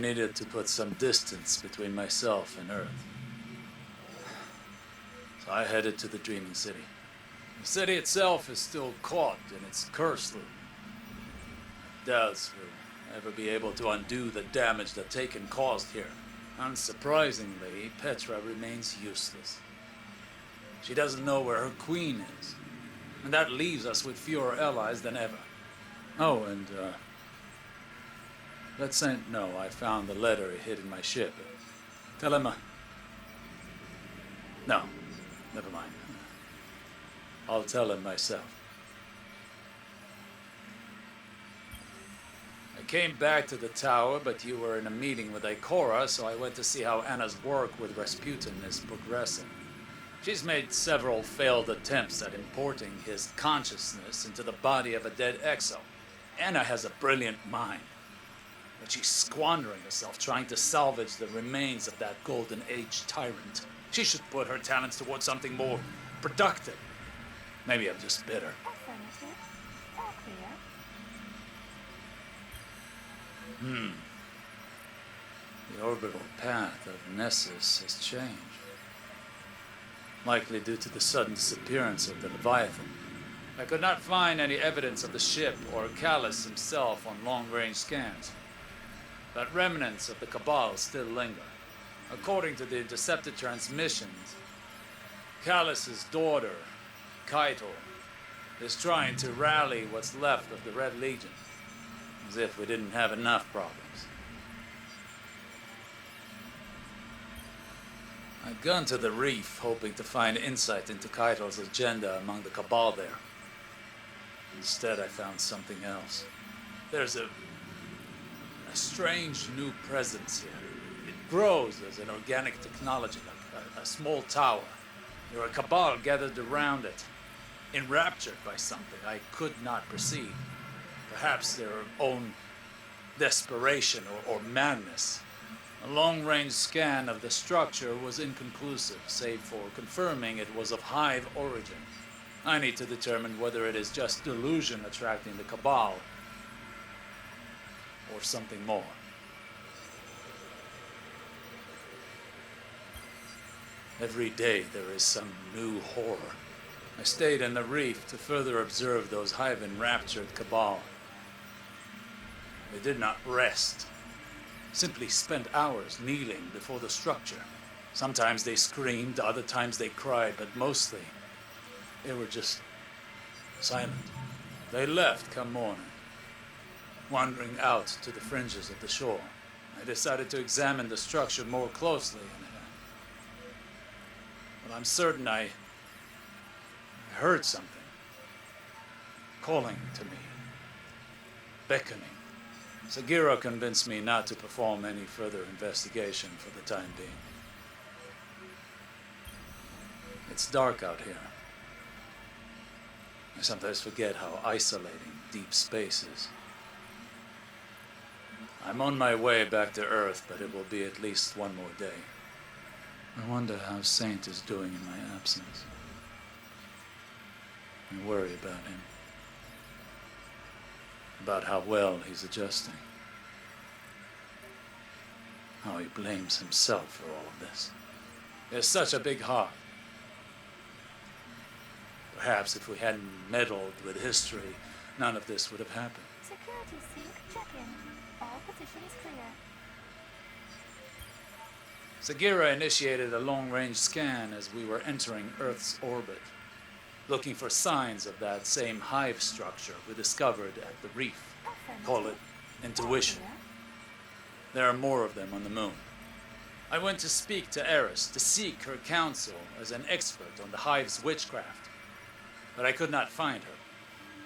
needed to put some distance between myself and Earth. So I headed to the Dreaming City. The city itself is still caught in its curse loop. Doubts we'll ever be able to undo the damage that Taken caused here. Unsurprisingly, Petra remains useless. She doesn't know where her queen is, and that leaves us with fewer allies than ever. Oh, and, let Saint know I found the letter he hid in my ship. Tell him, no, never mind. I'll tell him myself. I came back to the tower, but you were in a meeting with Ikora, so I went to see how Anna's work with Rasputin is progressing. She's made several failed attempts at importing his consciousness into the body of a dead exo. Anna has a brilliant mind, but she's squandering herself trying to salvage the remains of that Golden Age tyrant. She should put her talents towards something more productive. Maybe I'm just bitter. Affirmative. All clear. The orbital path of Nessus has changed. Likely due to the sudden disappearance of the Leviathan. I could not find any evidence of the ship or Callus himself on long-range scans. But remnants of the Cabal still linger. According to the intercepted transmissions, Callus's daughter, Keitel, is trying to rally what's left of the Red Legion. As if we didn't have enough problems. I'd gone to the reef, hoping to find insight into Keitel's agenda among the Cabal there. Instead, I found something else. There's a strange new presence here. It grows as an organic technology, like a small tower. There are Cabal gathered around it, enraptured by something I could not perceive. Perhaps their own desperation or madness. A long-range scan of the structure was inconclusive, save for confirming it was of Hive origin. I need to determine whether it is just delusion attracting the Cabal, or something more. Every day there is some new horror. I stayed in the reef to further observe those Hive-enraptured Cabal. They did not rest. Simply spent hours kneeling before the structure. Sometimes they screamed, other times they cried, but mostly they were just silent. They left come morning, wandering out to the fringes of the shore. I decided to examine the structure more closely, but I'm certain I heard something calling to me, beckoning. Sagira convinced me not to perform any further investigation for the time being. It's dark out here. I sometimes forget how isolating deep space is. I'm on my way back to Earth, but it will be at least one more day. I wonder how Saint is doing in my absence. I worry about him. About how well he's adjusting. How he blames himself for all of this. He has such a big heart. Perhaps if we hadn't meddled with history, none of this would have happened. Security sync check-in. All positions clear. Sagira initiated a long-range scan as we were entering Earth's orbit, looking for signs of that same hive structure we discovered at the reef. Call it intuition. There are more of them on the moon. I went to speak to Eris to seek her counsel as an expert on the hive's witchcraft, but I could not find her.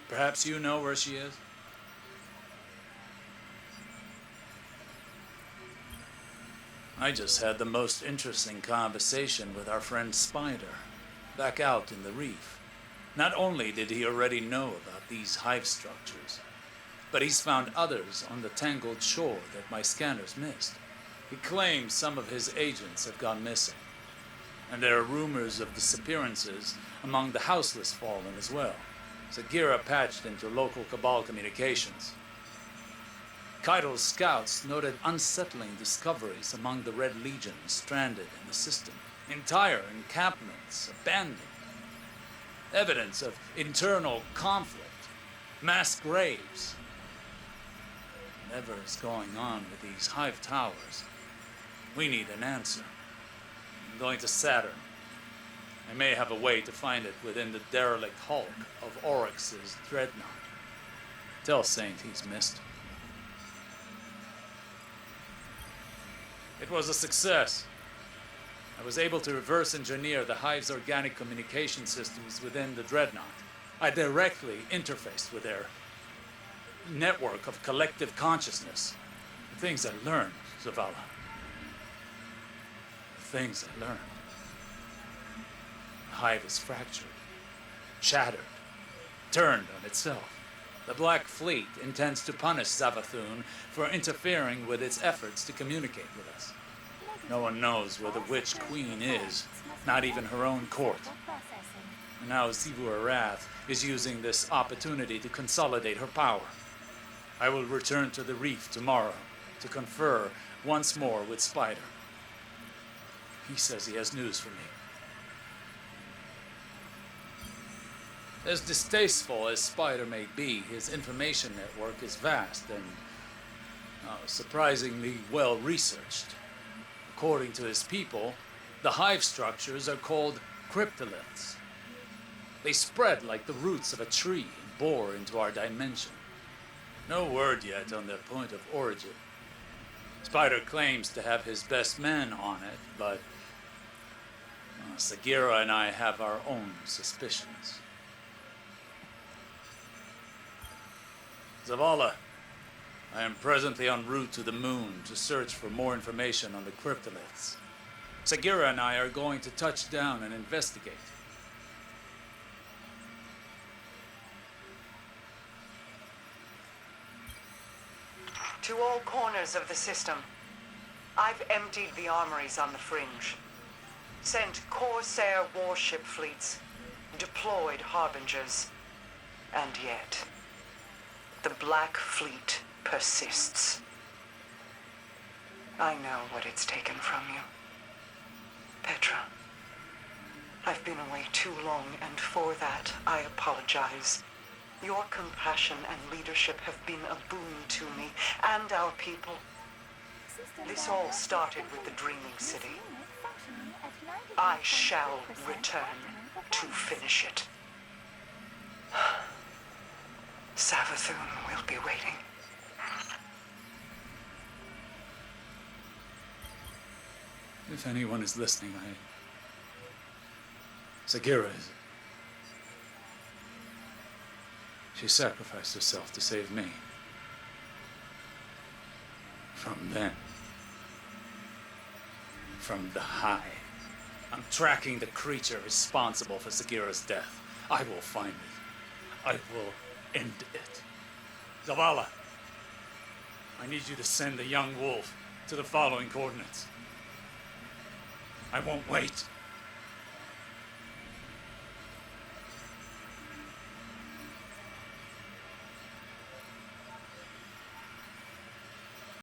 Perhaps you know where she is? I just had the most interesting conversation with our friend Spider, back out in the reef. Not only did he already know about these hive structures, but he's found others on the tangled shore that my scanners missed. He claims some of his agents have gone missing, and there are rumors of disappearances among the houseless fallen as well. Sagira patched into local Cabal communications. Kaido's scouts noted unsettling discoveries among the Red Legion stranded in the system. Entire encampments abandoned. Evidence of internal conflict. Mass graves. Whatever is going on with these hive towers, we need an answer. I'm going to Saturn. I may have a way to find it within the derelict hulk of Oryx's dreadnought. Tell Saint he's missed. It was a success. I was able to reverse engineer the Hive's organic communication systems within the dreadnought. I directly interfaced with their network of collective consciousness. The things I learned, Zavala. The things I learned. The Hive is fractured, shattered, turned on itself. The Black Fleet intends to punish Savathun for interfering with its efforts to communicate with us. No one knows where the Witch Queen is, not even her own court. And now Zivu Arath is using this opportunity to consolidate her power. I will return to the reef tomorrow to confer once more with Spider. He says he has news for me. As distasteful as Spider may be, his information network is vast and surprisingly well researched. According to his people, the hive structures are called cryptoliths. They spread like the roots of a tree and bore into our dimension. No word yet on their point of origin. Spider claims to have his best men on it, but Sagira and I have our own suspicions. Zavala, I am presently en route to the moon to search for more information on the cryptoliths. Sagira and I are going to touch down and investigate. To all corners of the system. I've emptied the armories on the fringe. Sent Corsair warship fleets. Deployed harbingers. And yet, the Black Fleet persists. I know what it's taken from you. Petra. I've been away too long, and for that, I apologize. Your compassion and leadership have been a boon to me and our people. This all started with the Dreaming City. I shall return to finish it. Savathun will be waiting. If anyone is listening, Sagira is. She sacrificed herself to save me. From them. From the Hive. I'm tracking the creature responsible for Sagira's death. I will find it. I will end it. Zavala, I need you to send the young wolf to the following coordinates. I won't wait.